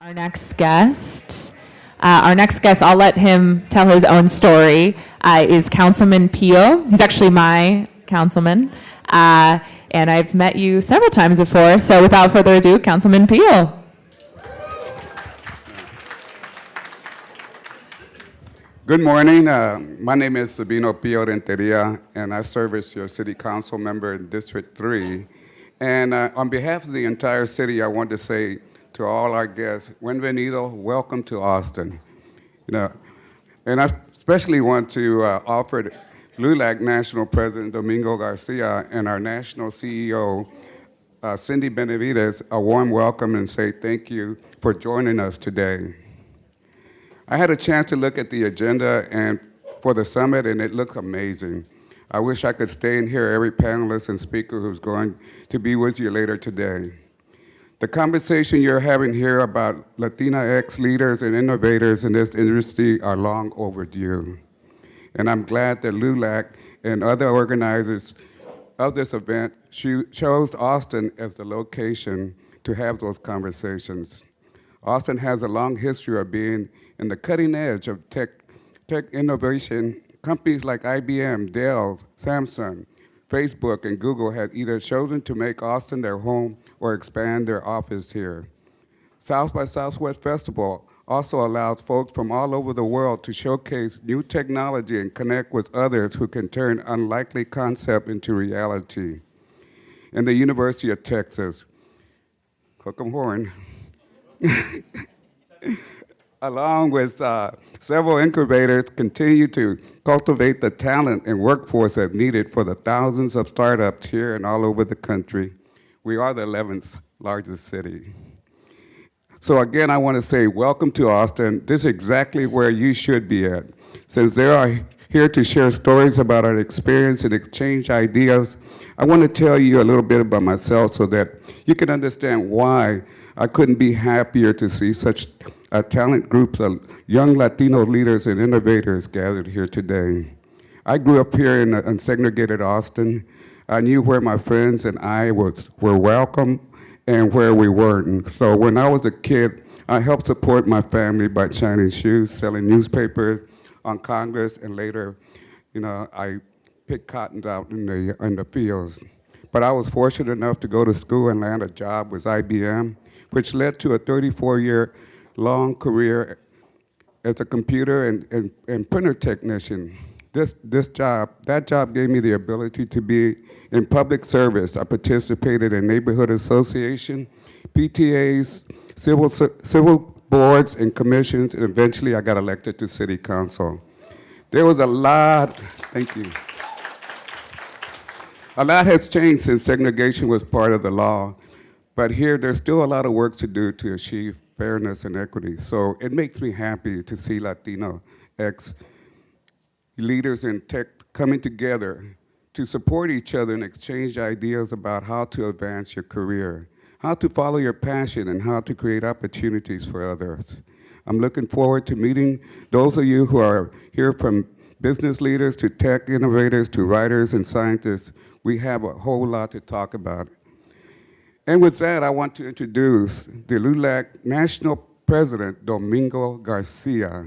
Our next guest, I'll let him tell his own story, is Councilman Pio. He's actually my councilman, and I've met you several times before, so without further ado, Councilman Pio. Good morning. My name is Sabino Pio Renteria, and I serve as your city council member in District 3. And on behalf of the entire city, I want to say to all our guests, bienvenido, welcome to Austin. And I especially want to offer LULAC National President Domingo Garcia and our National CEO, Sindy Benavides, a warm welcome and say thank you for joining us today. I had a chance to look at the agenda and for the summit, and it looks amazing. I wish I could stay and hear every panelist and speaker who's going to be with you later today. The conversation you're having here about Latinx leaders and innovators in this industry are long overdue. And I'm glad that LULAC and other organizers of this event chose Austin as the location to have those conversations. Austin has a long history of being in the cutting edge of tech innovation. Companies like IBM, Dell, Samsung, Facebook, and Google have either chosen to make Austin their home or expand their office here. South by Southwest Festival also allows folks from all over the world to showcase new technology and connect with others who can turn unlikely concept into reality. And the University of Texas, hook 'em horn, along with several incubators, continue to cultivate the talent and workforce that's needed for the thousands of startups here and all over the country. We are the 11th largest city. So again, I want to say welcome to Austin. This is exactly where you should be at. Since they are here to share stories about our experience and exchange ideas, I want to tell you a little bit about myself so that you can understand why I couldn't be happier to see such a talent group of young Latino leaders and innovators gathered here today. I grew up here in unsegregated Austin. I knew where my friends and I were welcome and where we weren't. So when I was a kid, I helped support my family by shining shoes, selling newspapers on Congress, and later, I picked cotton out in the fields. But I was fortunate enough to go to school and land a job with IBM, which led to a 34-year-long career as a computer and printer technician. That job gave me the ability to be in public service. I participated in neighborhood association, PTAs, civil boards and commissions, and eventually I got elected to city council. There was a lot, thank you. A lot has changed since segregation was part of the law, but here there's still a lot of work to do to achieve fairness and equity. So it makes me happy to see Latinx leaders in tech coming together to support each other and exchange ideas about how to advance your career, how to follow your passion, and how to create opportunities for others. I'm looking forward to meeting those of you who are here, from business leaders to tech innovators to writers and scientists. We have a whole lot to talk about. And with that, I want to introduce the LULAC National President, Domingo Garcia.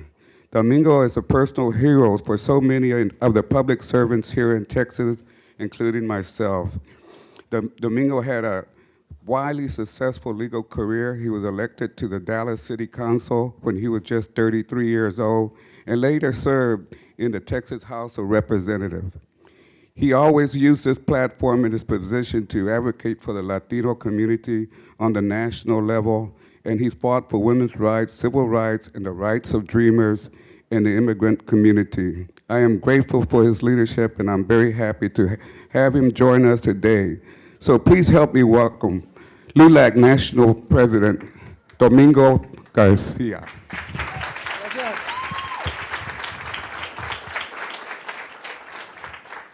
Domingo is a personal hero for so many of the public servants here in Texas, including myself. Domingo had a widely successful legal career. He was elected to the Dallas City Council when he was just 33 years old, and later served in the Texas House of Representatives. He always used this platform and his position to advocate for the Latino community on the national level, and he fought for women's rights, civil rights, and the rights of dreamers in the immigrant community. I am grateful for his leadership, and I'm very happy to have him join us today. So please help me welcome LULAC National President, Domingo Garcia.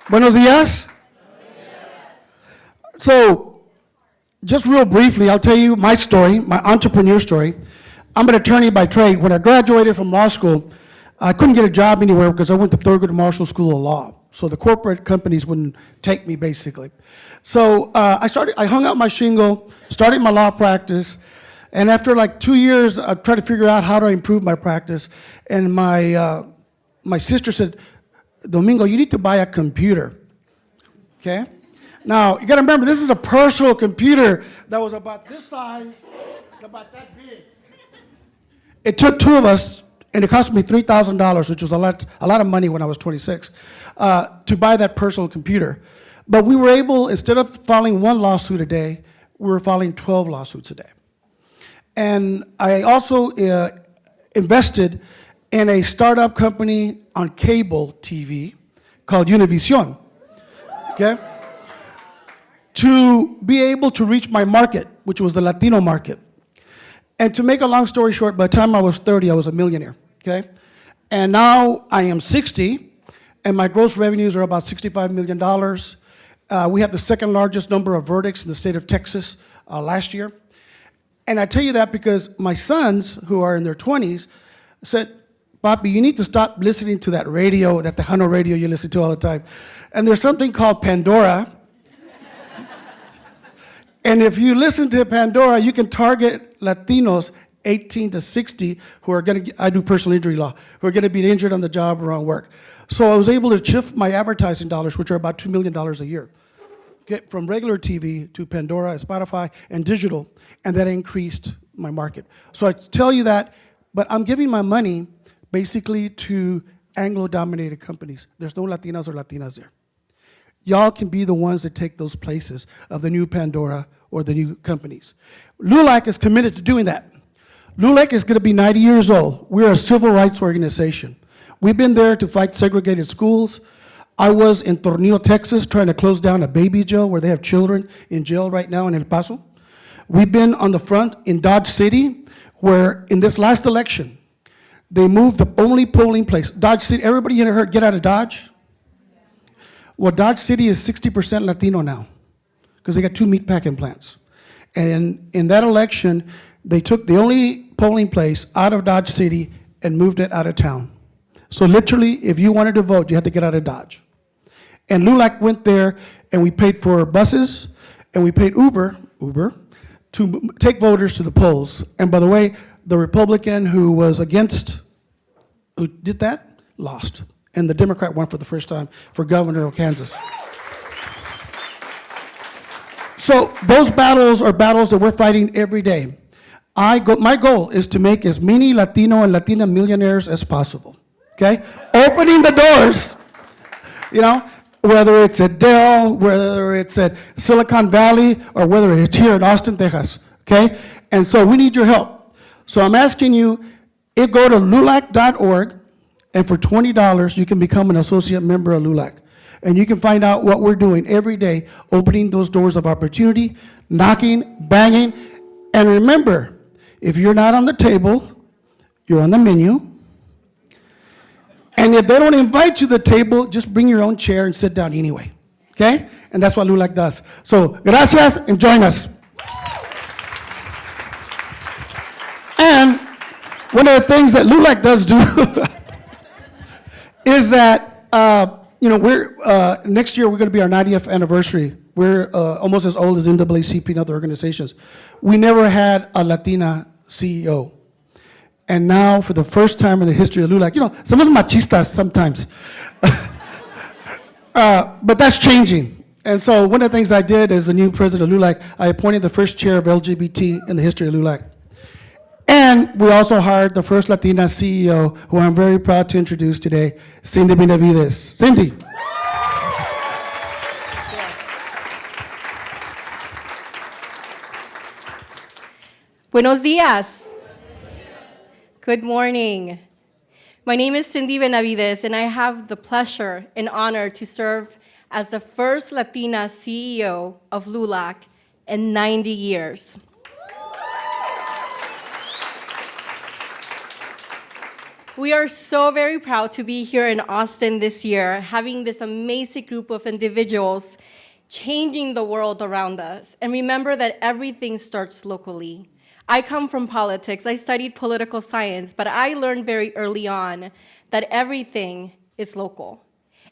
Buenos días. So, just real briefly, I'll tell you my story, my entrepreneur story. I'm an attorney by trade. When I graduated from law school, I couldn't get a job anywhere because I went to Thurgood Marshall School of Law. So the corporate companies wouldn't take me, basically. So I hung out my shingle, started my law practice, And after like 2 years, I tried to figure out how to improve my practice. And my sister said, Domingo, you need to buy a computer, okay? Now, you gotta remember, this is a personal computer that was about this size, about that big. It took two of us, and it cost me $3,000, which was a lot of money when I was 26, to buy that personal computer. But we were able, instead of filing one lawsuit a day, we were filing 12 lawsuits a day. And I also invested in a startup company on cable TV called Univision, okay? To be able to reach my market, which was the Latino market. And to make a long story short, by the time I was 30, I was a millionaire, okay? And now I am 60, and my gross revenues are about $65 million. We have the second largest number of verdicts in the state of Texas last year. And I tell you that because my sons, who are in their 20s, said, Papi, you need to stop listening to that radio, that Tejano radio you listen to all the time. And there's something called Pandora. And if you listen to Pandora, you can target Latinos 18 to 60 who are going to, I do personal injury law, who are going to be injured on the job or on work. So I was able to shift my advertising dollars, which are about $2 million a year, get from regular TV to Pandora, Spotify, and digital, and that increased my market. So I tell you that, but I'm giving my money basically to Anglo-dominated companies. There's no Latinos or Latinas there. Y'all can be the ones that take those places of the new Pandora or the new companies. LULAC is committed to doing that. LULAC is going to be 90 years old. We're a civil rights organization. We've been there to fight segregated schools. I was in Tornillo, Texas, trying to close down a baby jail where they have children in jail right now in El Paso. We've been on the front in Dodge City, where in this last election, they moved the only polling place. Dodge City, everybody in heard get out of Dodge? Well, Dodge City is 60% Latino now because they got 2 meatpacking plants. And in that election, they took the only polling place out of Dodge City and moved it out of town. So literally, if you wanted to vote, you had to get out of Dodge. And LULAC went there, and we paid for buses, and we paid Uber to take voters to the polls. And by the way, the Republican who was against, who did that, lost. And the Democrat won for the first time for governor of Kansas. So those battles are battles that we're fighting every day. My goal is to make as many Latino and Latina millionaires as possible, okay? Opening the doors, you know, whether it's at Dell, whether it's at Silicon Valley, or whether it's here in Austin, Texas, okay? And so we need your help. So I'm asking you, go to LULAC.org, and for $20, you can become an associate member of LULAC. And you can find out what we're doing every day, opening those doors of opportunity, knocking, banging. And remember, if you're not on the table, you're on the menu. And if they don't invite you to the table, just bring your own chair and sit down anyway, okay? And that's what LULAC does. So, gracias, and join us. And one of the things that LULAC does do is that, you know, next year we're going to be our 90th anniversary. We're almost as old as NAACP and other organizations. We never had a Latina CEO. And now, for the first time in the history of LULAC, you know, some of them machistas sometimes. But that's changing. And so one of the things I did as the new president of LULAC, I appointed the first chair of LGBT in the history of LULAC. And we also hired the first Latina CEO, who I'm very proud to introduce today, Sindy Benavides. Sindy. Buenos días. Good morning. My name is Sindy Benavides, and I have the pleasure and honor to serve as the first Latina CEO of LULAC in 90 years. We are so very proud to be here in Austin this year, having this amazing group of individuals changing the world around us. And remember that everything starts locally. I come from politics. I studied political science, but I learned very early on that everything is local.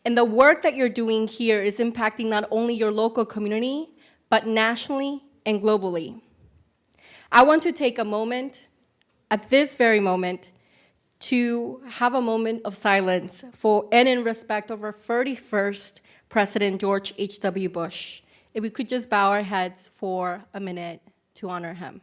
And the work that you're doing here is impacting not only your local community, but nationally and globally. I want to take a moment, at this very moment, to have a moment of silence for and in respect of our 31st President, George H.W. Bush. If we could just bow our heads for a minute to honor him.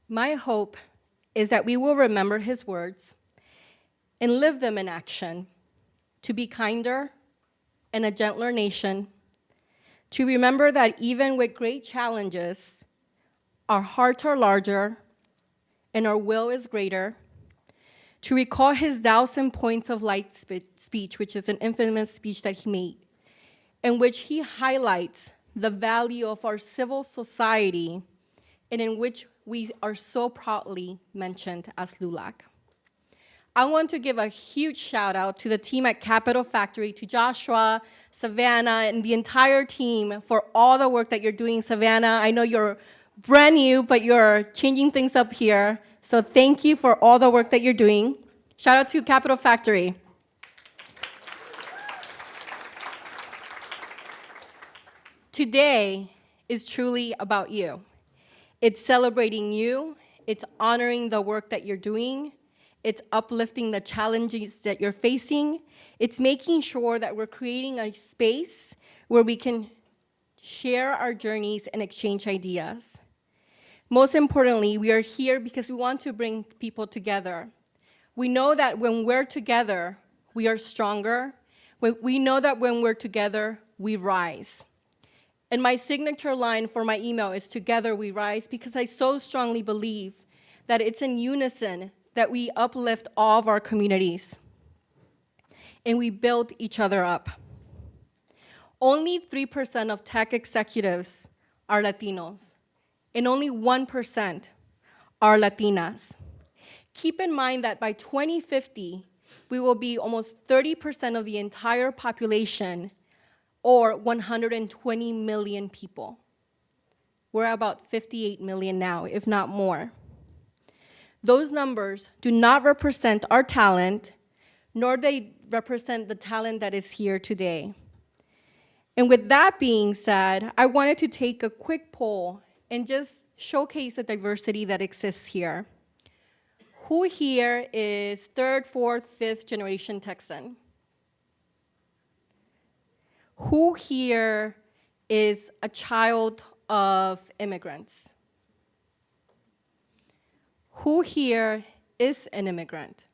My hope is that we will remember his words and live them in action, to be kinder and a gentler nation, to remember that even with great challenges, our hearts are larger and our will is greater, to recall his 1,000 points of light speech, which is an infamous speech that he made, in which he highlights the value of our civil society and in which we are so proudly mentioned as LULAC. I want to give a huge shout out to the team at Capital Factory, to Joshua, Savannah, and the entire team for all the work that you're doing. Savannah, I know you're brand new, but you're changing things up here. So thank you for all the work that you're doing. Shout out to Capital Factory. Today is truly about you. It's celebrating you. It's honoring the work that you're doing. It's uplifting the challenges that you're facing. It's making sure that we're creating a space where we can share our journeys and exchange ideas. Most importantly, we are here because we want to bring people together. We know that when we're together, we are stronger. We know that when we're together, we rise. And my signature line for my email is "Together we rise," because I so strongly believe that it's in unison that we uplift all of our communities and we build each other up. Only 3% of tech executives are Latinos, and only 1% are Latinas. Keep in mind that by 2050, we will be almost 30% of the entire population, or 120 million people. We're about 58 million now, if not more. Those numbers do not represent our talent, nor they represent the talent that is here today. And with that being said, I wanted to take a quick poll and just showcase the diversity that exists here. Who here is third, fourth, fifth generation Texan? Who here is a child of immigrants? Who here is an immigrant?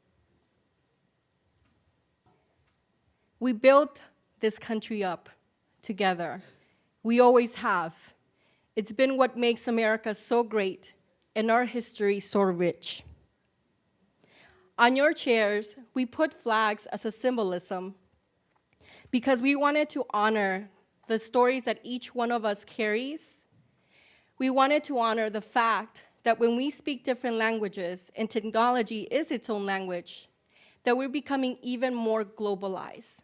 We built this country up together. We always have. It's been what makes America so great and our history so rich. On your chairs, we put flags as a symbolism because we wanted to honor the stories that each one of us carries. We wanted to honor the fact that when we speak different languages, and technology is its own language, that we're becoming even more globalized.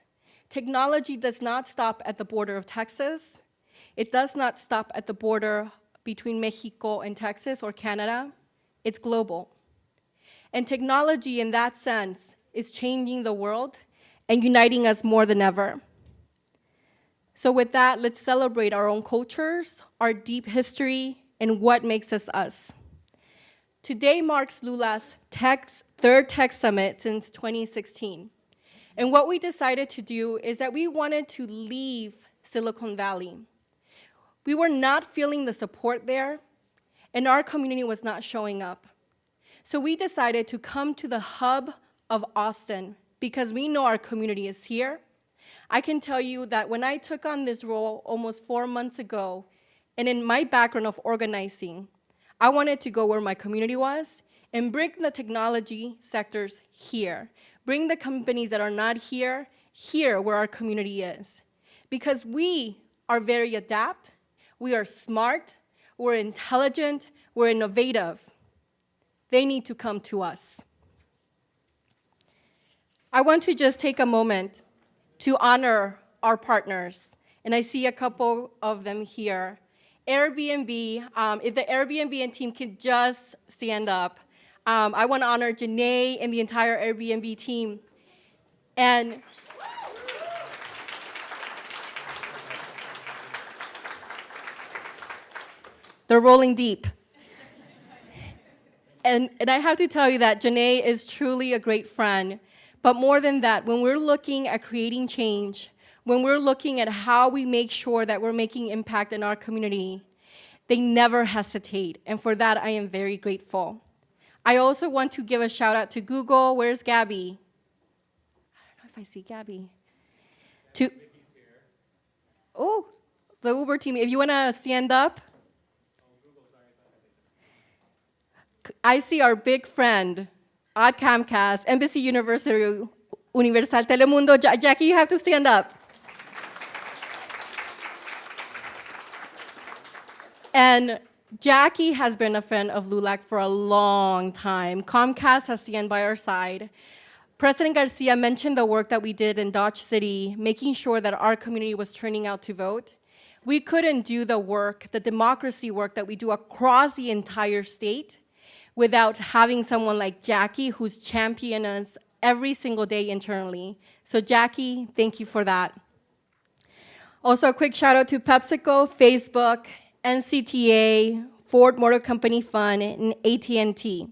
Technology does not stop at the border of Texas. It does not stop at the border between Mexico and Texas or Canada. It's global. And technology, in that sense, is changing the world and uniting us more than ever. So with that, let's celebrate our own cultures, our deep history, and what makes us us. Today marks LULAC's third Tech Summit since 2016. And what we decided to do is that we wanted to leave Silicon Valley. We were not feeling the support there, and our community was not showing up. So we decided to come to the hub of Austin because we know our community is here. I can tell you that when I took on this role almost 4 months ago, and in my background of organizing, I wanted to go where my community was and bring the technology sectors here. Bring the companies that are not here, here where our community is. Because we are very adept, we are smart, we're intelligent, we're innovative. They need to come to us. I want to just take a moment to honor our partners, and I see a couple of them here. Airbnb, if the Airbnb team can just stand up. I want to honor Janae and the entire Airbnb team. And they're rolling deep. And I have to tell you that Janae is truly a great friend. But more than that, when we're looking at creating change, when we're looking at how we make sure that we're making impact in our community, they never hesitate. And for that, I am very grateful. I also want to give a shout out to Google. Where's Gabby? I don't know if I see Gabby. Oh, the Uber team. If you want to stand up. I see our big friend at Comcast, Embassy Universal Telemundo. Jackie, you have to stand up. And Jackie has been a friend of LULAC for a long time. Comcast has stand by our side. President Garcia mentioned the work that we did in Dodge City, making sure that our community was turning out to vote. We couldn't do the work, the democracy work that we do across the entire state without having someone like Jackie who's championing us every single day internally. So Jackie, thank you for that. Also a quick shout out to PepsiCo, Facebook, NCTA, Ford Motor Company Fund, and AT&T.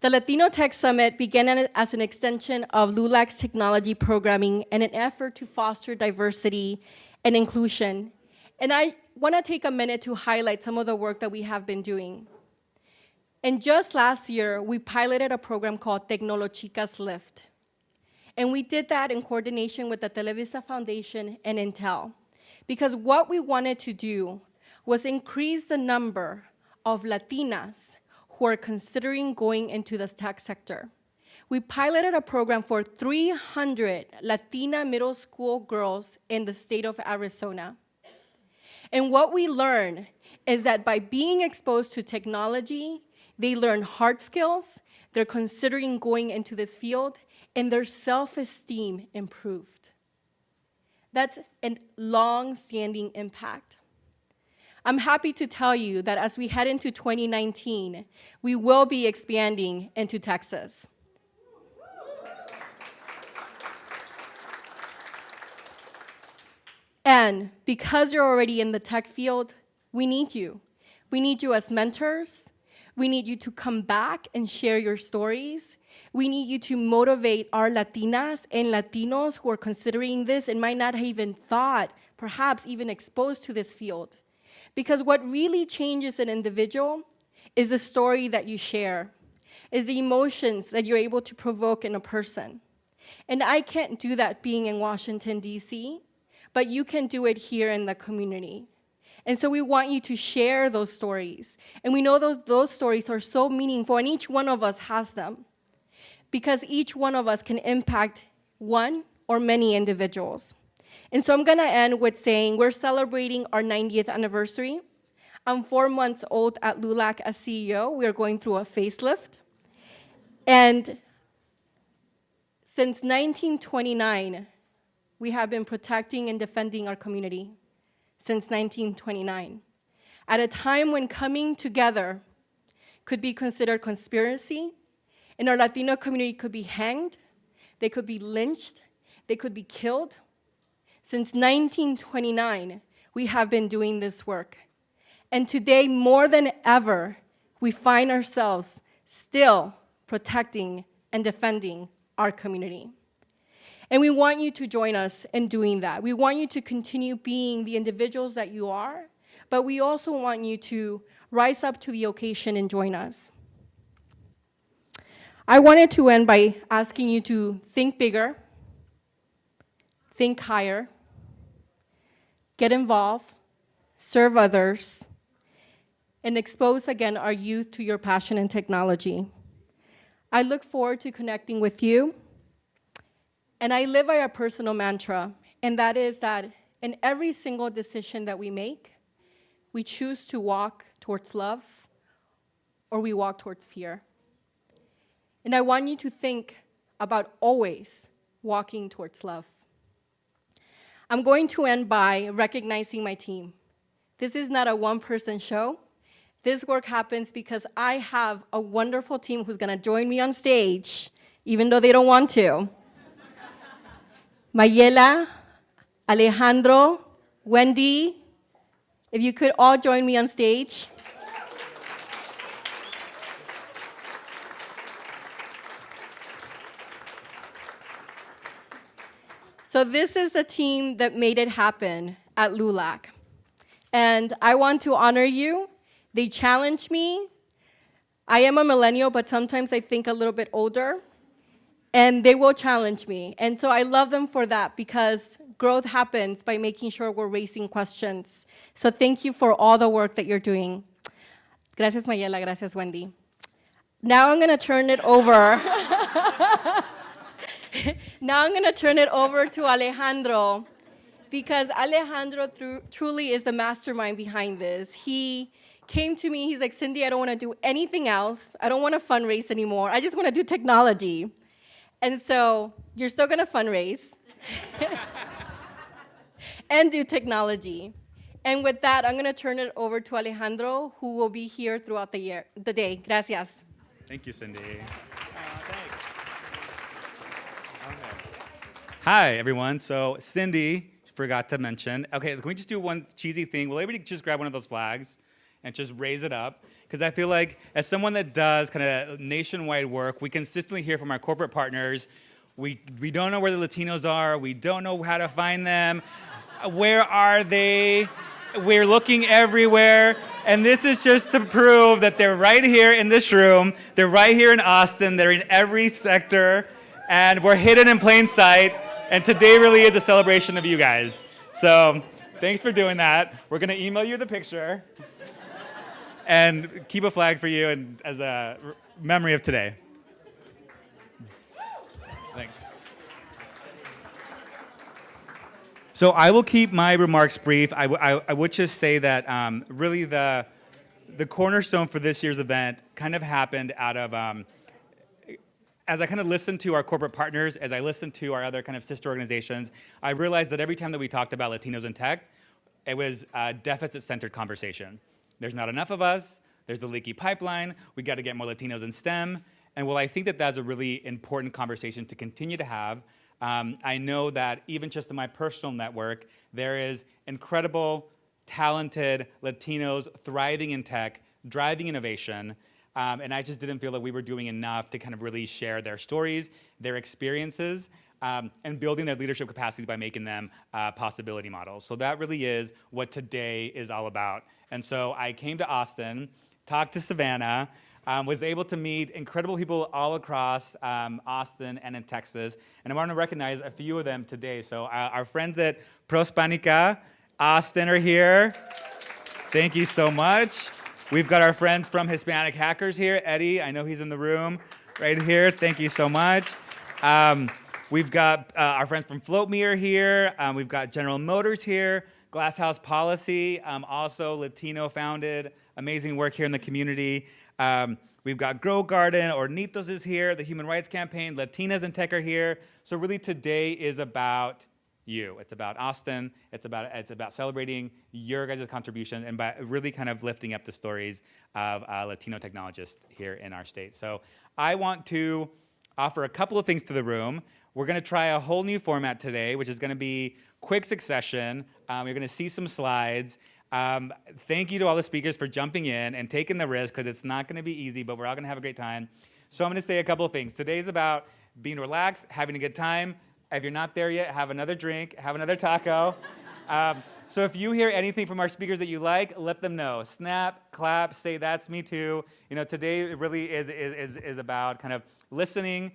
The Latino Tech Summit began as an extension of LULAC's technology programming and an effort to foster diversity and inclusion. And I want to take a minute to highlight some of the work that we have been doing. And just last year, we piloted a program called Tecnologicas Lift. And we did that in coordination with the Televisa Foundation and Intel. Because what we wanted to do was increase the number of Latinas who are considering going into the tech sector. We piloted a program for 300 Latina middle school girls in the state of Arizona. And what we learned is that by being exposed to technology, they learn hard skills, they're considering going into this field, and their self-esteem improved. That's a long-standing impact. I'm happy to tell you that as we head into 2019, we will be expanding into Texas. And because you're already in the tech field, we need you. We need you as mentors. We need you to come back and share your stories. We need you to motivate our Latinas and Latinos who are considering this and might not have even thought, perhaps even exposed to this field. Because what really changes an individual is the story that you share, is the emotions that you're able to provoke in a person. And I can't do that being in Washington, D.C., but you can do it here in the community. And so we want you to share those stories. And we know those stories are so meaningful, and each one of us has them, because each one of us can impact one or many individuals. And so I'm going to end with saying we're celebrating our 90th anniversary. I'm 4 months old at LULAC as CEO. We are going through a facelift. And since 1929, we have been protecting and defending our community. Since 1929, at a time when coming together could be considered conspiracy, and our Latino community could be hanged, they could be lynched, they could be killed. Since 1929, we have been doing this work. And today, more than ever, we find ourselves still protecting and defending our community. And we want you to join us in doing that. We want you to continue being the individuals that you are, but we also want you to rise up to the occasion and join us. I wanted to end by asking you to think bigger, think higher, get involved, serve others, and expose again our youth to your passion in technology. I look forward to connecting with you. And I live by a personal mantra, and that is that in every single decision that we make, we choose to walk towards love or we walk towards fear. And I want you to think about always walking towards love. I'm going to end by recognizing my team. This is not a one-person show. This work happens because I have a wonderful team who's going to join me on stage, even though they don't want to. Mayela, Alejandro, Wendy, if you could all join me on stage. So this is the team that made it happen at LULAC. And I want to honor you. They challenged me. I am a millennial, but sometimes I think a little bit older. And they will challenge me. And so I love them for that, because growth happens by making sure we're raising questions. So thank you for all the work that you're doing. Gracias, Mayela. Gracias, Wendy. Now I'm going to turn it over. Now I'm going to turn it over to Alejandro, because Alejandro truly is the mastermind behind this. He came to me, he's like, Sindy, I don't want to do anything else. I don't want to fundraise anymore. I just want to do technology. And so you're still going to fundraise and do technology. And with that, I'm going to turn it over to Alejandro, who will be here throughout the day. Gracias. Thank you, Sindy. Thanks. Okay. Hi, everyone. So Sindy forgot to mention. Okay, can we just do one cheesy thing? Will everybody just grab one of those flags and just raise it up? Because I feel like as someone that does kind of nationwide work, we consistently hear from our corporate partners, we don't know where the Latinos are, we don't know how to find them, where are they? We're looking everywhere. And this is just to prove that they're right here in this room, they're right here in Austin, they're in every sector, and we're hidden in plain sight. And today really is a celebration of you guys. So thanks for doing that. We're gonna email you the picture and keep a flag for you and as a memory of today. Thanks. So I will keep my remarks brief. I would just say that really the cornerstone for this year's event kind of happened out of, as I kind of listened to our corporate partners, as I listened to our other kind of sister organizations, I realized that every time that we talked about Latinos in tech, it was a deficit-centered conversation. There's not enough of us, there's a leaky pipeline, we got to get more Latinos in STEM, and well, I think that that's a really important conversation to continue to have. I know that even just in my personal network, there is incredible, talented Latinos thriving in tech, driving innovation, and I just didn't feel that we were doing enough to kind of really share their stories, their experiences, and building their leadership capacity by making them possibility models. So that really is what today is all about. And so I came to Austin, talked to Savannah, was able to meet incredible people all across Austin and in Texas. And I want to recognize a few of them today. So our friends at Prospanica Austin are here. Thank you so much. We've got our friends from Hispanic Hackers here. Eddie, I know he's in the room right here. Thank you so much. We've got our friends from FloatMe are here. We've got General Motors here. Glasshouse Policy, also Latino-founded, amazing work here in the community. We've got Grow Garden, Hornitos is here, the Human Rights Campaign, Latinas in Tech are here. So really today is about you. It's about Austin. It's about celebrating your guys' contribution and by really kind of lifting up the stories of Latino technologists here in our state. So I want to offer a couple of things to the room. We're going to try a whole new format today, which is going to be quick succession. You're going to see some slides. Thank you to all the speakers for jumping in and taking the risk, because it's not going to be easy, but we're all going to have a great time. So I'm going to say a couple of things. Today's about being relaxed, having a good time. If you're not there yet, have another drink, have another taco. So if you hear anything from our speakers that you like, let them know. Snap, clap, say that's me too. You know, today it really is about kind of listening,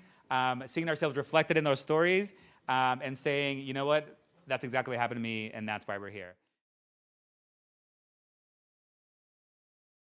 seeing ourselves reflected in those stories, and saying, you know what, that's exactly what happened to me, and that's why we're here.